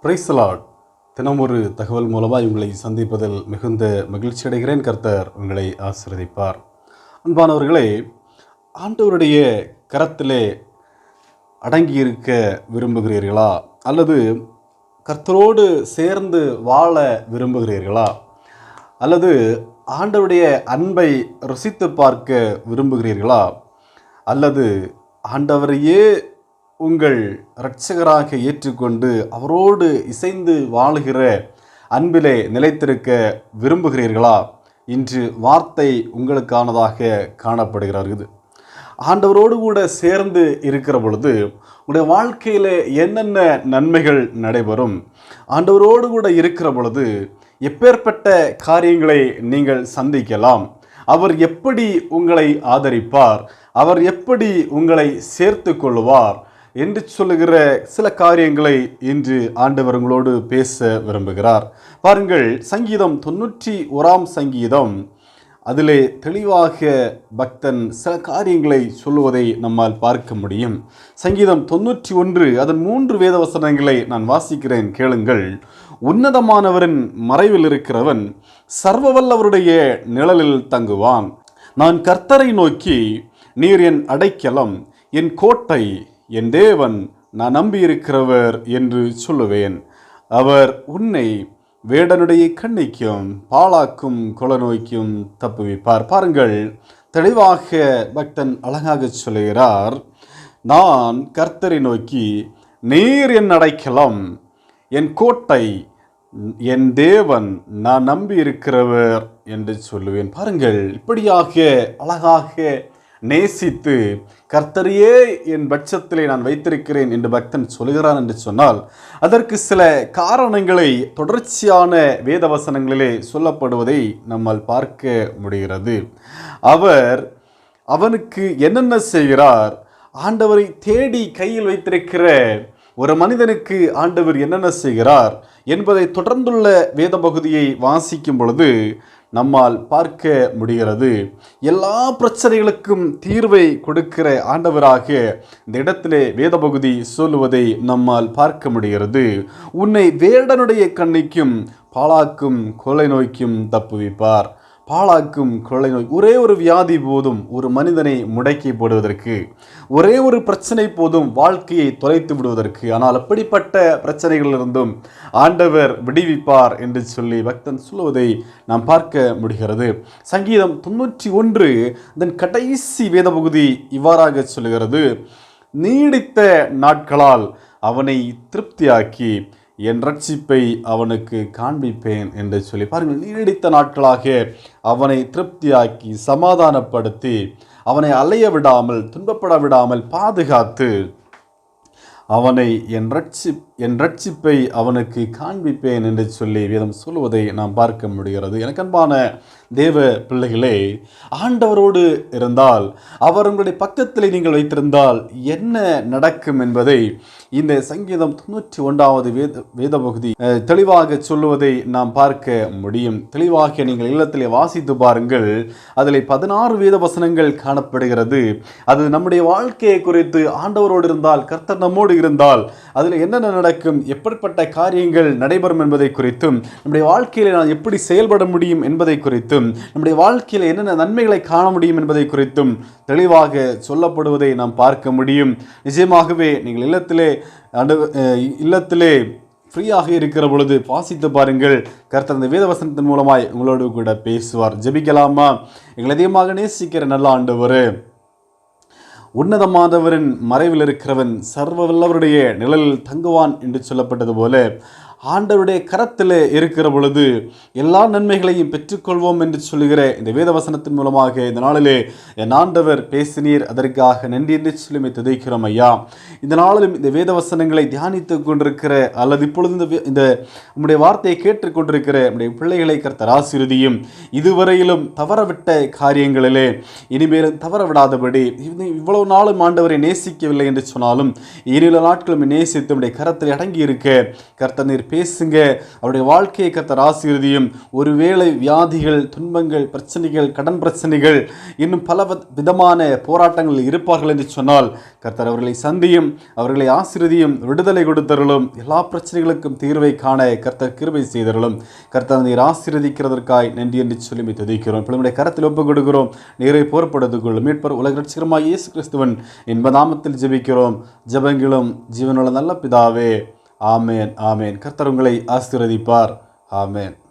Praise the Lord. தினம் ஒரு தகவல் மூலமாக உங்களை சந்திப்பதில் மிகுந்த மகிழ்ச்சி அடைகிறேன். கர்த்தர் உங்களை ஆசீர்வதிப்பார். அன்பானவர்களே, ஆண்டவருடைய கரத்திலே அடங்கியிருக்க விரும்புகிறீர்களா? அல்லது கர்த்தரோடு சேர்ந்து வாழ விரும்புகிறீர்களா? அல்லது ஆண்டவருடைய அன்பை ருசித்து பார்க்க விரும்புகிறீர்களா? அல்லது ஆண்டவரையே உங்கள் இரட்சகராக ஏற்றுக்கொண்டு அவரோடு இசைந்து வாழுகிற அன்பிலே நிலைத்திருக்க விரும்புகிறீர்களா? இன்று வார்த்தை உங்களுக்கானதாக காணப்படுகிறது. ஆண்டவரோடு கூட சேர்ந்து இருக்கிற பொழுது உங்களுடைய வாழ்க்கையில் என்னென்ன நன்மைகள் நடைபெறும்? ஆண்டவரோடு கூட இருக்கிற பொழுது எப்பேற்பட்ட காரியங்களை நீங்கள் சந்திக்கலாம்? அவர் எப்படி உங்களை ஆதரிப்பார்? அவர் எப்படி உங்களை சேர்த்து கொள்வார் என்று சொல்லுகிற சில காரியங்களை இன்று ஆண்டவர் உங்களோடு பேச விரும்புகிறார். பாருங்கள், சங்கீதம் 91 சங்கீதம், அதிலே தெளிவாக பக்தன் சில காரியங்களை சொல்லுவதை நம்மால் பார்க்க முடியும். சங்கீதம் 91 அதன் 3 வேத வசனங்களை நான் வாசிக்கிறேன், கேளுங்கள். உன்னதமானவரின் மறைவில் இருக்கிறவன் சர்வவல்லவருடைய நிழலில் தங்குவான். நான் கர்த்தரை நோக்கி, நீர் என் அடைக்கலம், என் கோட்டை, என் தேவன், நான் நம்பியிருக்கிறவர் என்று சொல்லுவேன். அவர் உன்னை வேடனுடைய கண்ணிக்கும் பாழாக்கும் கொலநோய்க்கும் தப்புவிப்பார். பாருங்கள், தெளிவாக பக்தன் அழகாக சொல்லுகிறார். நான் கர்த்தரை நோக்கி, நீர் என் அடைக்கலம், என் கோட்டை, என் தேவன், நான் நம்பி இருக்கிறவர் என்று சொல்லுவேன். பாருங்கள், இப்படியாக அழகாக நேசித்து கர்த்தரையே என் பட்சத்திலே நான் வைத்திருக்கிறேன் என்று பக்தன் சொல்கிறான் என்று சொன்னால், அதற்கு சில காரணங்களை தொடர்ச்சியான வேத வசனங்களிலே சொல்லப்படுவதை நம்மால் பார்க்க முடிகிறது. அவனுக்கு என்னென்ன செய்கிறார்? ஆண்டவரை தேடி கையில் வைத்திருக்கிற ஒரு மனிதனுக்கு ஆண்டவர் என்னென்ன செய்கிறார் என்பதை தொடர்ந்துள்ள வேத பகுதியை வாசிக்கும் பொழுது நம்மால் பார்க்க முடிகிறது. எல்லா பிரச்சனைகளுக்கும் தீர்வை கொடுக்கிற ஆண்டவராக இந்த இடத்திலே வேத பகுதி சொல்லுவதை நம்மால் பார்க்க முடிகிறது. உன்னை வேடனுடைய கண்ணிக்கும் பாழாக்கும் கொலை நோய்க்கும் தப்புவிப்பார். பாழாக்கும் கொள்ளை நோய், ஒரே ஒரு வியாதி போதும் ஒரு மனிதனை முடக்கி போடுவதற்கு, ஒரே ஒரு பிரச்சனை போதும் வாழ்க்கையை தொலைத்து விடுவதற்கு. ஆனால் அப்படிப்பட்ட பிரச்சனைகளிலிருந்தும் ஆண்டவர் விடுவிப்பார் என்று சொல்லி பக்தன் சொல்லுவதை நாம் பார்க்க முடிகிறது. சங்கீதம் 91 அதன் கடைசி வேத பகுதி இவ்வாறாக சொல்லுகிறது. நீடித்த நாட்களால் அவனை திருப்தியாக்கி என் ரட்சிப்பை அவனுக்கு காண்பிப்பேன் என்று சொல்லி பாருங்கள். நீடித்த நாட்களாக அவனை திருப்தியாக்கி சமாதானப்படுத்தி அவனை அலைய விடாமல் துன்பப்பட விடாமல் பாதுகாத்து அவனை என் ரட்சிப்பை அவனுக்கு காண்பிப்பேன் என்று சொல்லி வேதம் சொல்லுவதை நாம் பார்க்க முடிகிறது. எனக்கு அன்பான தேவ பிள்ளைகளே, ஆண்டவரோடு இருந்தால், அவர் உங்களுடைய பக்கத்தில் நீங்கள் வைத்திருந்தால் என்ன நடக்கும் என்பதை இந்த சங்கீதம் 91 வேத பகுதி தெளிவாக சொல்லுவதை நாம் பார்க்க முடியும். தெளிவாக நீங்கள் இல்லத்திலே வாசித்து பாருங்கள். அதில் 16 வேத வசனங்கள் காணப்படுகிறது. அது நம்முடைய வாழ்க்கையை குறித்து, ஆண்டவரோடு இருந்தால், கர்த்தர் நம்மோடு இருந்தால் அதில் என்னென்ன நடக்கும், எப்படிப்பட்ட காரியங்கள் நடைபெறும் என்பதை குறித்தும், நம்முடைய வாழ்க்கையில் நான் எப்படி செயல்பட முடியும் என்பதை குறித்தும், நம்முடைய வாழ்க்கையில் என்னென்ன நன்மைகளை காண முடியும் என்பதை குறித்தும் தெளிவாக சொல்லப்படுவதை நாம் பார்க்க முடியும். நிச்சயமாகவே நீங்கள் இல்லத்திலே ஃப்ரீயாக இருக்கிற பொழுது வாசித்து பாருங்கள். கர்த்தர் அந்த வேதவசனத்தின் மூலமாய் உங்களோடு கூட பேசுவார். ஜெபிக்கலாமா? எங்களை அதிகமாக நேசிக்கிற நல்ல ஆண்டவரே, உன்னதமானவரின் மறைவில் இருக்கிறவன் சர்வ வல்லவருடைய நிழலில் தங்குவான் என்று சொல்லப்பட்டது போல, ஆண்டவருடைய கரத்தில் இருக்கிற பொழுது எல்லா நன்மைகளையும் பெற்றுக்கொள்வோம் என்று சொல்லுகிற இந்த வேதவசனத்தின் மூலமாக இந்த நாளிலே என் ஆண்டவர் பேசினீர். அதற்காக நன்றி என்று சொல்லி துதைக்கிறோம் ஐயா. இந்த நாளிலும் இந்த வேதவசனங்களை தியானித்து கொண்டிருக்கிற அல்லது இப்பொழுது இந்த நம்முடைய வார்த்தையை கேட்டுக்கொண்டிருக்கிற நம்முடைய பிள்ளைகளை கர்த்தர் ஆசீர்வதியும். இதுவரையிலும் தவறவிட்ட காரியங்களிலே இனிமேலும் தவற விடாதபடி, இவ்வளவு நாளும் ஆண்டவரை நேசிக்கவில்லை என்று சொன்னாலும் இனியுள்ள நாட்களும் நேசித்து நம்முடைய கரத்தில் அடங்கி இருக்க கர்த்தர் நீர் கர்த்தர் பேசுங்க. அவருடைய வாழ்க்கையை கர்த்தர் ஆசீர்வதியும். ஒருவேளை வியாதிகள், துன்பங்கள், பிரச்சனைகள், கடன் பிரச்சனைகள், இன்னும் பல விதமான போராட்டங்கள் இருப்பார்கள் என்று சொன்னால் கர்த்தர் அவர்களை சந்தியும், அவர்களை ஆசீர்வதியும், விடுதலை கொடுத்தருளும். எல்லா பிரச்சனைகளுக்கும் தீர்வை காண கர்த்தர் கிருபை செய்தருளும். கர்த்தர் நீர் ஆசீர்வதிக்கிறதற்காய் நன்றி என்று சொல்லி துதிக்கிறோம். நம்முடைய கரத்தில் ஒப்புக் கொடுக்கிறோம். நீரை பொறுப்படுத்திக் கொள்ளும். மீட்பர் உலக இரட்சகருமாகிய இயேசு கிறிஸ்துவின் இன்ப நாமத்தில் ஜெபிக்கிறோம். ஜெபங்களும் ஜீவனுள்ள நல்ல பிதாவே. ஆமேன், ஆமேன். கர்த்தர் உங்களை ஆசீர்வதிப்பார். ஆமேன்.